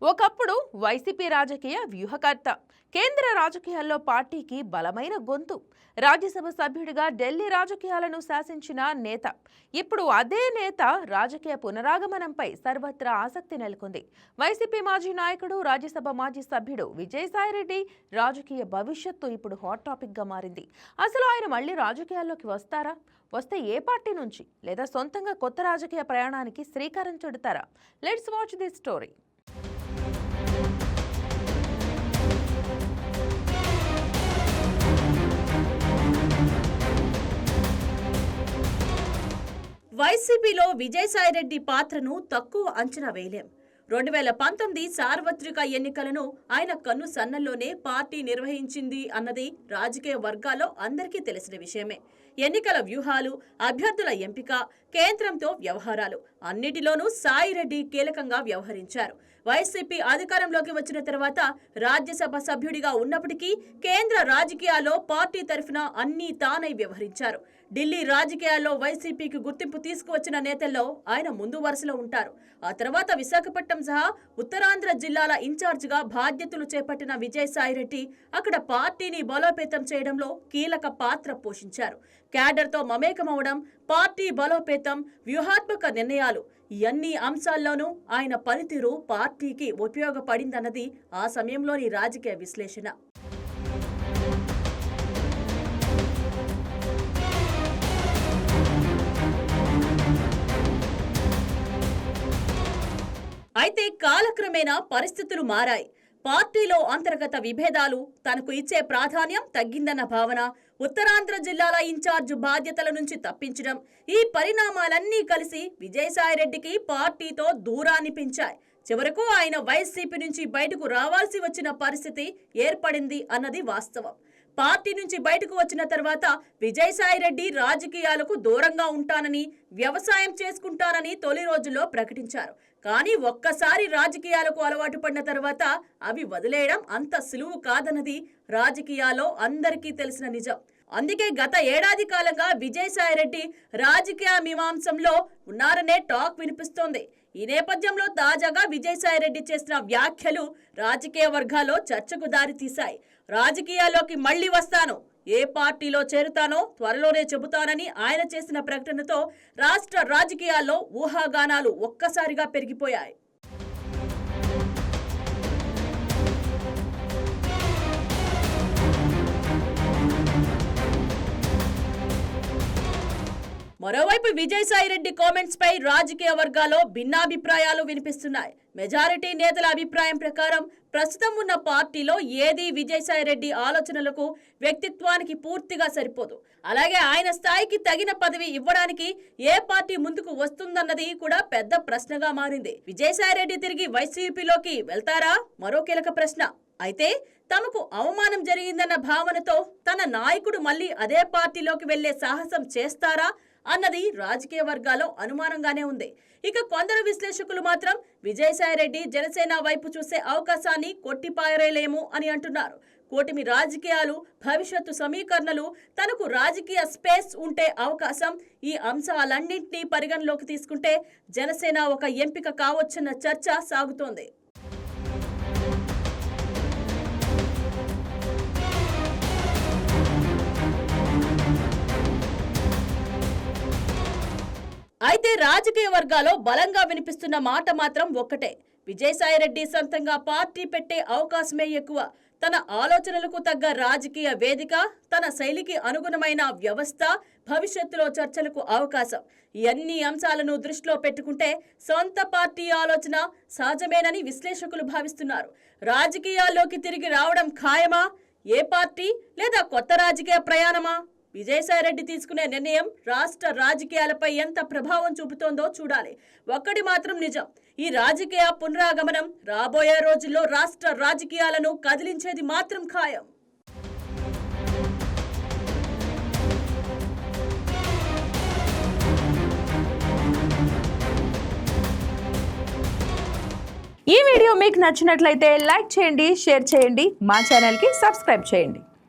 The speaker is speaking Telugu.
ఒకప్పుడు వైసీపీ రాజకీయ వ్యూహకర్త, కేంద్ర రాజకీయాల్లో పార్టీకి బలమైన గొంతు, రాజ్యసభ సభ్యుడిగా ఢిల్లీ రాజకీయాలను శాసించిన నేత. ఇప్పుడు అదే నేత రాజకీయ పునరాగమనంపై సర్వత్రా ఆసక్తి నెలకొంది. వైసీపీ మాజీ నాయకుడు, రాజ్యసభ మాజీ సభ్యుడు విజయసాయిరెడ్డి రాజకీయ భవిష్యత్తు ఇప్పుడు హాట్ టాపిక్ గా మారింది. అసలు ఆయన మళ్లీ రాజకీయాల్లోకి వస్తారా? వస్తే ఏ పార్టీ నుంచి? లేదా సొంతంగా కొత్త రాజకీయ ప్రయాణానికి శ్రీకారం చుడతారా? Let's watch this story. వైసీపీలో విజయసాయిరెడ్డి పాత్రను తక్కువ అంచనా వేయలేం. 2019 సార్వత్రిక ఎన్నికలను ఆయన కన్ను సన్నల్లోనే పార్టీ నిర్వహించింది అన్నది రాజకీయ వర్గాల్లో అందరికీ తెలిసిన విషయమే. ఎన్నికల వ్యూహాలు, అభ్యర్థుల ఎంపిక, కేంద్రంతో వ్యవహారాలు అన్నిటిలోనూ సాయిరెడ్డి కీలకంగా వ్యవహరించారు. వైసీపీ అధికారంలోకి వచ్చిన తర్వాత రాజ్యసభ సభ్యుడిగా ఉన్నప్పటికీ కేంద్ర రాజకీయాల్లో పార్టీ తరఫున అన్నీ తానై వ్యవహరించారు. ఢిల్లీ రాజకీయాల్లో వైసీపీకి గుర్తింపు తీసుకువచ్చిన నేతల్లో ఆయన ముందు వరుసలో ఉంటారు. ఆ తర్వాత విశాఖపట్నం సహా ఉత్తరాంధ్ర జిల్లాల ఇన్ఛార్జిగా బాధ్యతలు చేపట్టిన విజయసాయిరెడ్డి అక్కడ పార్టీని బలోపేతం చేయడంలో కీలక పాత్ర పోషించారు. క్యాడర్తో మమేకమవడం, పార్టీ బలోపేతం, వ్యూహాత్మక నిర్ణయాలు ఈ అన్ని అంశాల్లోనూ ఆయన పనితీరు పార్టీకి ఉపయోగపడిందన్నది ఆ సమయంలోని రాజకీయ విశ్లేషణ. అయితే కాలక్రమేణా పరిస్థితులు మారాయి. పార్టీలో అంతర్గత విభేదాలు, తనకు ఇచ్చే ప్రాధాన్యం తగ్గిందన్న భావన, ఉత్తరాంధ్ర జిల్లాల ఇన్ఛార్జ్ బాధ్యతల నుంచి తప్పించడం, ఈ పరిణామాలన్నీ కలిసి విజయసాయిరెడ్డికి పార్టీతో దూరాన్ని పెంచాయి. చివరకు ఆయన వైసీపీ నుంచి బయటకు రావాల్సి వచ్చిన పరిస్థితి ఏర్పడింది అన్నది వాస్తవం. పార్టీ నుంచి బయటకు వచ్చిన తర్వాత విజయసాయిరెడ్డి రాజకీయాలకు దూరంగా ఉంటానని, వ్యవసాయం చేసుకుంటానని తొలి రోజుల్లో ప్రకటించారు. కానీ ఒక్కసారి రాజకీయాలకు అలవాటు పడిన తర్వాత అవి వదిలేయడం అంత సులువు కాదన్నది రాజకీయాల్లో అందరికీ తెలిసిన నిజం. అందుకే గత ఏడాది కాలంగా విజయసాయిరెడ్డి రాజకీయ మీమాంసంలో ఉన్నారనే టాక్ వినిపిస్తోంది. ఈ నేపథ్యంలో తాజాగా విజయసాయిరెడ్డి చేసిన వ్యాఖ్యలు రాజకీయ వర్గాల్లో చర్చకు దారితీశాయి. రాజకీయాల్లోకి మళ్లీ వస్తాను, ఏ పార్టీలో చేరుతానో త్వరలోనే చెబుతానని ఆయన చేసిన ప్రకటనతో రాష్ట్ర రాజకీయాల్లో ఊహాగానాలు ఒక్కసారిగా పెరిగిపోయాయి. మరోవైపు విజయసాయిరెడ్డి కామెంట్స్ పై రాజకీయ వర్గాల్లో భిన్నాభిప్రాయాలు వినిపిస్తున్నాయి. మెజారిటీ నేతల అభిప్రాయం ప్రకారం ప్రస్తుతం ఉన్న పార్టీలో ఏది విజయసాయిరెడ్డి ఆలోచనలకు, వ్యక్తిత్వానికి పూర్తిగా సరిపోదు. అలాగే ఆయన స్థాయికి తగిన పదవి ఇవ్వడానికి ఏ పార్టీ ముందుకు వస్తుందన్నది కూడా పెద్ద ప్రశ్నగా మారింది. విజయసాయిరెడ్డి తిరిగి వైసీపీలోకి వెళ్తారా? మరో కీలక ప్రశ్న. అయితే తమకు అవమానం జరిగిందన్న భావనతో తన నాయకుడు మళ్లీ అదే పార్టీలోకి వెళ్లే సాహసం చేస్తారా అన్నది రాజకీయ వర్గాల్లో అనుమానంగానే ఉంది. ఇక కొందరు విశ్లేషకులు మాత్రం విజయసాయిరెడ్డి జనసేన వైపు చూసే అవకాశాన్ని కొట్టిపారేలేము అని అంటున్నారు. కూటమి రాజకీయాలు, భవిష్యత్తు సమీకరణలు, తనకు రాజకీయ స్పేస్ ఉంటే అవకాశం, ఈ అంశాలన్నింటినీ పరిగణలోకి తీసుకుంటే జనసేన ఒక ఎంపిక కావచ్చన్న చర్చ సాగుతోంది. అయితే రాజకీయ వర్గాల్లో బలంగా వినిపిస్తున్న మాట మాత్రం ఒక్కటే. విజయసాయిరెడ్డి సొంతంగా పార్టీ పెట్టే అవకాశమే ఎక్కువ. తన ఆలోచనలకు తగ్గ రాజకీయ వేదిక, తన శైలికి అనుగుణమైన వ్యవస్థ, భవిష్యత్తులో చర్చలకు అవకాశం, ఈ అన్ని అంశాలను దృష్టిలో పెట్టుకుంటే సొంత పార్టీ ఆలోచన సహజమేనని విశ్లేషకులు భావిస్తున్నారు. రాజకీయాల్లోకి తిరిగి రావడం ఖాయమా? ఏ పార్టీ లేదా కొత్త రాజకీయ ప్రయాణమా? విజయసాయిరెడ్డి తీసుకునే నిర్ణయం రాష్ట్ర రాజకీయాలపై ఎంత ప్రభావం చూపుతోందో చూడాలి. ఒక్కటి మాత్రం నిజం, ఈ రాజకీయ పునరాగమనం రాబోయే రోజుల్లో రాష్ట్ర రాజకీయాలను కదిలించేది మాత్రం ఖాయం. ఈ వీడియో మీకు నచ్చినట్లయితే లైక్ చేయండి, షేర్ చేయండి, మా ఛానల్కి సబ్స్క్రైబ్ చేయండి.